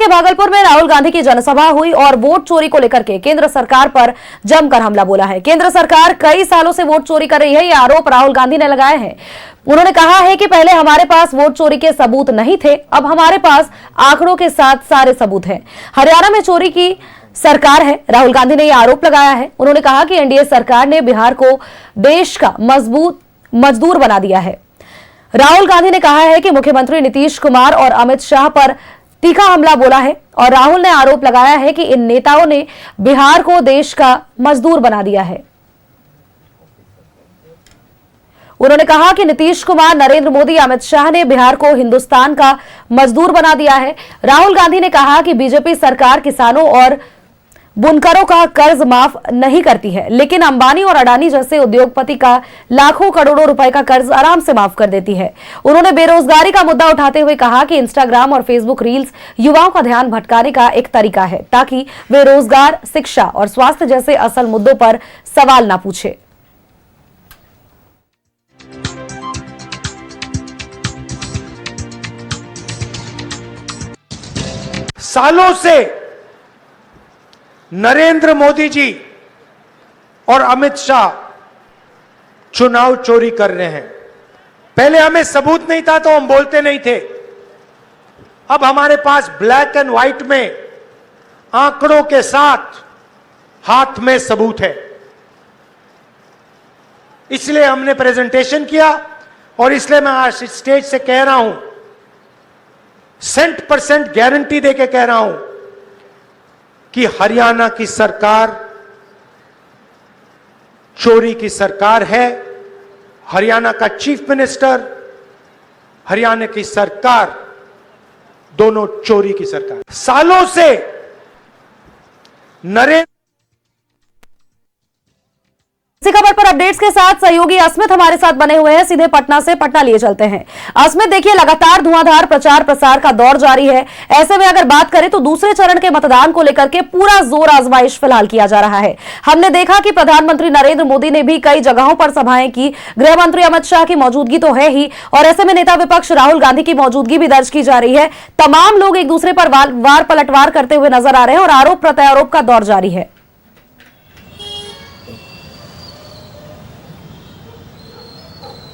के भागलपुर में राहुल गांधी की जनसभा हुई और वोट चोरी को लेकर के केंद्र सरकार पर जमकर हमला बोला है। केंद्र सरकार कई सालों से वोट चोरी कर रही है, ये आरोप राहुल गांधी ने लगाए हैं। उन्होंने कहा है कि पहले हमारे पास वोट चोरी के सबूत नहीं थे, अब हमारे पास आंकड़ों के साथ सारे सबूत हैं। हरियाणा में चोरी की सरकार है, राहुल गांधी ने यह आरोप लगाया है। उन्होंने कहा कि एनडीए सरकार ने बिहार को देश का मजबूत मजदूर बना दिया है। राहुल गांधी ने कहा है कि मुख्यमंत्री नीतीश कुमार और अमित शाह पर तीखा हमला बोला है और राहुल ने आरोप लगाया है कि इन नेताओं ने बिहार को देश का मजदूर बना दिया है। उन्होंने कहा कि नीतीश कुमार, नरेंद्र मोदी, अमित शाह ने बिहार को हिंदुस्तान का मजदूर बना दिया है। राहुल गांधी ने कहा कि बीजेपी सरकार किसानों और बुनकरों का कर्ज माफ नहीं करती है, लेकिन अंबानी और अडानी जैसे उद्योगपति का लाखों करोड़ों रुपए का कर्ज आराम से माफ कर देती है। उन्होंने बेरोजगारी का मुद्दा उठाते हुए कहा कि इंस्टाग्राम और फेसबुक रील्स युवाओं का ध्यान भटकाने का एक तरीका है, ताकि वे रोजगार, शिक्षा और स्वास्थ्य जैसे असल मुद्दों पर सवाल न पूछे। सालों से नरेंद्र मोदी जी और अमित शाह चुनाव चोरी कर रहे हैं। पहले हमें सबूत नहीं था तो हम बोलते नहीं थे, अब हमारे पास ब्लैक एंड व्हाइट में आंकड़ों के साथ हाथ में सबूत है। इसलिए हमने प्रेजेंटेशन किया और इसलिए मैं आज स्टेज से कह रहा हूं, 100% गारंटी देके कह रहा हूं कि हरियाणा की सरकार चोरी की सरकार है। हरियाणा का चीफ मिनिस्टर, हरियाणा की सरकार दोनों चोरी की सरकार। सालों से नरेंद्र इसी खबर पर अपडेट्स के साथ सहयोगी अस्मित हमारे साथ बने हुए हैं। सीधे पटना से पटना लिए चलते हैं। अस्मित, देखिए लगातार धुआंधार प्रचार प्रसार का दौर जारी है। ऐसे में अगर बात करें तो दूसरे चरण के मतदान को लेकर के पूरा जोर आजमाइश फिलहाल किया जा रहा है। हमने देखा कि प्रधानमंत्री नरेंद्र मोदी ने भी कई जगहों पर सभाएं की, गृह मंत्री अमित शाह की मौजूदगी तो है ही, और ऐसे में नेता विपक्ष राहुल गांधी की मौजूदगी भी दर्ज की जा रही है। तमाम लोग एक दूसरे पर वार पलटवार करते हुए नजर आ रहे हैं और आरोप प्रत्यारोप का दौर जारी है।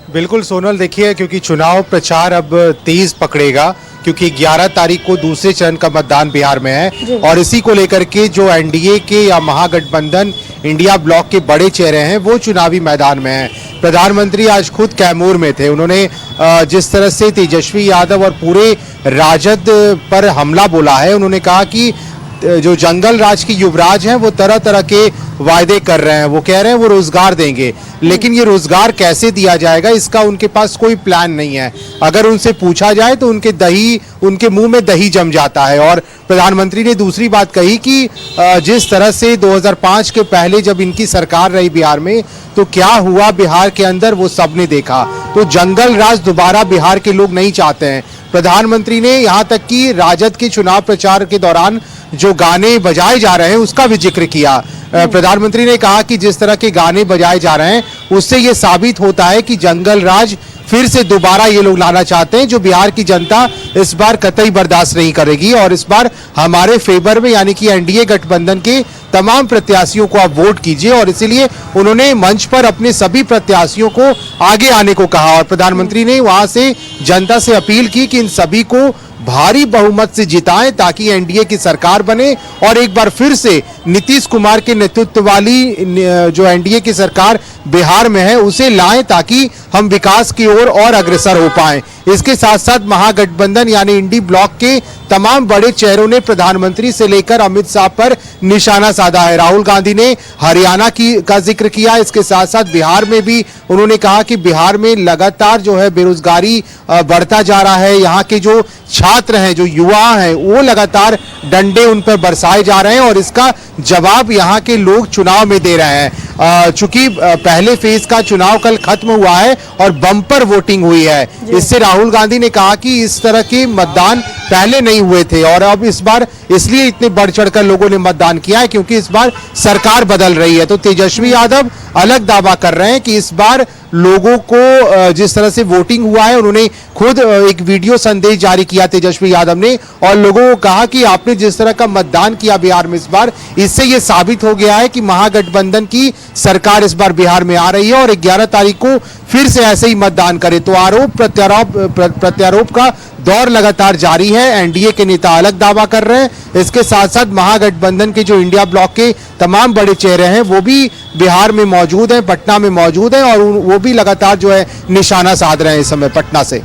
बिल्कुल सोनल, देखिए क्योंकि चुनाव प्रचार अब तेज पकड़ेगा, क्योंकि 11 तारीख को दूसरे चरण का मतदान बिहार में है और इसी को लेकर के जो एनडीए के या महागठबंधन इंडिया ब्लॉक के बड़े चेहरे हैं वो चुनावी मैदान में हैं। प्रधानमंत्री आज खुद कैमूर में थे। उन्होंने जिस तरह से तेजस्वी यादव और पूरे राजद पर हमला बोला है, उन्होंने कहा कि जो जंगल राज के युवराज हैं वो तरह तरह के वायदे कर रहे हैं। वो कह रहे हैं वो रोजगार देंगे, लेकिन ये रोजगार कैसे दिया जाएगा इसका उनके पास कोई प्लान नहीं है। अगर उनसे पूछा जाए तो उनके मुंह में दही जम जाता है। और प्रधानमंत्री ने दूसरी बात कही कि जिस तरह से 2005 के पहले जब इनकी सरकार रही बिहार में तो क्या हुआ बिहार के अंदर वो सबने देखा। तो जंगल राज दोबारा बिहार के लोग नहीं चाहते हैं। प्रधानमंत्री ने यहाँ तक कि राजद के चुनाव प्रचार के दौरान जो गाने बजाए जा रहे हैं उसका भी जिक्र किया। प्रधानमंत्री ने कहा कि जिस तरह के गाने बजाए जा रहे हैं उससे ये साबित होता है कि जंगल राज फिर से दोबारा ये लोग लाना चाहते हैं, जो बिहार की जनता इस बार कतई बर्दाश्त नहीं करेगी। और इस बार हमारे फेवर में यानी कि एनडीए गठबंधन के तमाम प्रत्याशियों को आप वोट कीजिए। और इसीलिए उन्होंने मंच पर अपने सभी प्रत्याशियों को आगे आने को कहा और प्रधानमंत्री ने वहां से जनता से अपील की कि इन सभी को भारी बहुमत से जिताएं ताकि एनडीए की सरकार बने और एक बार फिर से नीतीश कुमार के नेतृत्व वाली जो एनडीए की सरकार बिहार में है उसे लाएं ताकि हम विकास की ओर और अग्रसर हो पाएं। इसके साथ साथ महागठबंधन यानी इंडी ब्लॉक के तमाम बड़े चेहरों ने प्रधानमंत्री से लेकर अमित शाह पर निशाना साधा है। राहुल गांधी ने हरियाणा का जिक्र किया, इसके साथ साथ बिहार में भी उन्होंने कहा कि बिहार में लगातार जो है बेरोजगारी बढ़ता जा रहा है। यहाँ के जो छात्र हैं, जो युवा हैं, वो लगातार डंडे उन पर बरसाए जा रहे हैं और इसका जवाब यहाँ के लोग चुनाव में दे रहे हैं। चूंकि पहले फेज का चुनाव कल खत्म हुआ है और बम्पर वोटिंग हुई है, इससे राहुल गांधी ने कहा कि इस तरह के मतदान पहले नहीं हुए थे और अब इस बार इसलिए इतने बढ़ चढ़कर लोगों ने मतदान किया है क्योंकि इस बार सरकार बदल रही है। तो तेजस्वी यादव अलग दावा कर रहे हैं कि इस बार लोगों को जिस तरह से वोटिंग हुआ है, उन्होंने खुद एक वीडियो संदेश जारी किया तेजस्वी यादव ने और लोगों को कहा कि आपने जिस तरह का मतदान किया बिहार में इस बार, इससे यह साबित हो गया है कि महागठबंधन की सरकार इस बार बिहार में आ रही है और 11 तारीख को फिर से ऐसे ही मतदान करे। तो आरोप प्रत्यारोप का दौर लगातार जारी है। एनडीए के नेता अलग दावा कर रहे हैं, इसके साथ साथ महागठबंधन के जो इंडिया ब्लॉक के तमाम बड़े चेहरे हैं वो भी बिहार में मौजूद हैं, पटना में मौजूद हैं और वो भी लगातार जो है निशाना साध रहे हैं इस समय पटना से।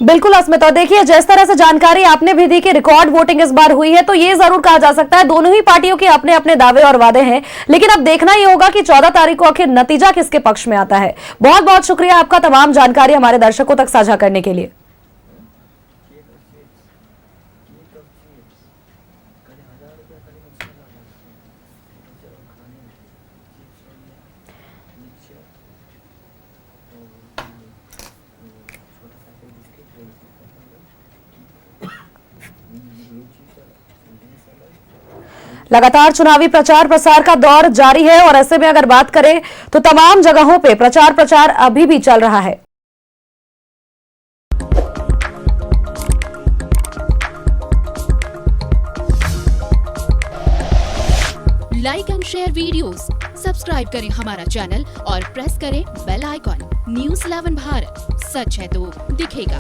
बिल्कुल अस्मित, और देखिए जिस तरह से जानकारी आपने भी दी कि रिकॉर्ड वोटिंग इस बार हुई है, तो ये जरूर कहा जा सकता है दोनों ही पार्टियों के अपने अपने दावे और वादे हैं, लेकिन अब देखना ये होगा कि 14 तारीख को आखिर नतीजा किसके पक्ष में आता है। बहुत बहुत शुक्रिया आपका तमाम जानकारी हमारे दर्शकों तक साझा करने के लिए। लगातार चुनावी प्रचार प्रसार का दौर जारी है और ऐसे में अगर बात करें तो तमाम जगहों पे प्रचार अभी भी चल रहा है। Like and share videos, subscribe करें हमारा चैनल और प्रेस करें बेल आइकॉन। न्यूज़ 11 भारत, सच है तो दिखेगा।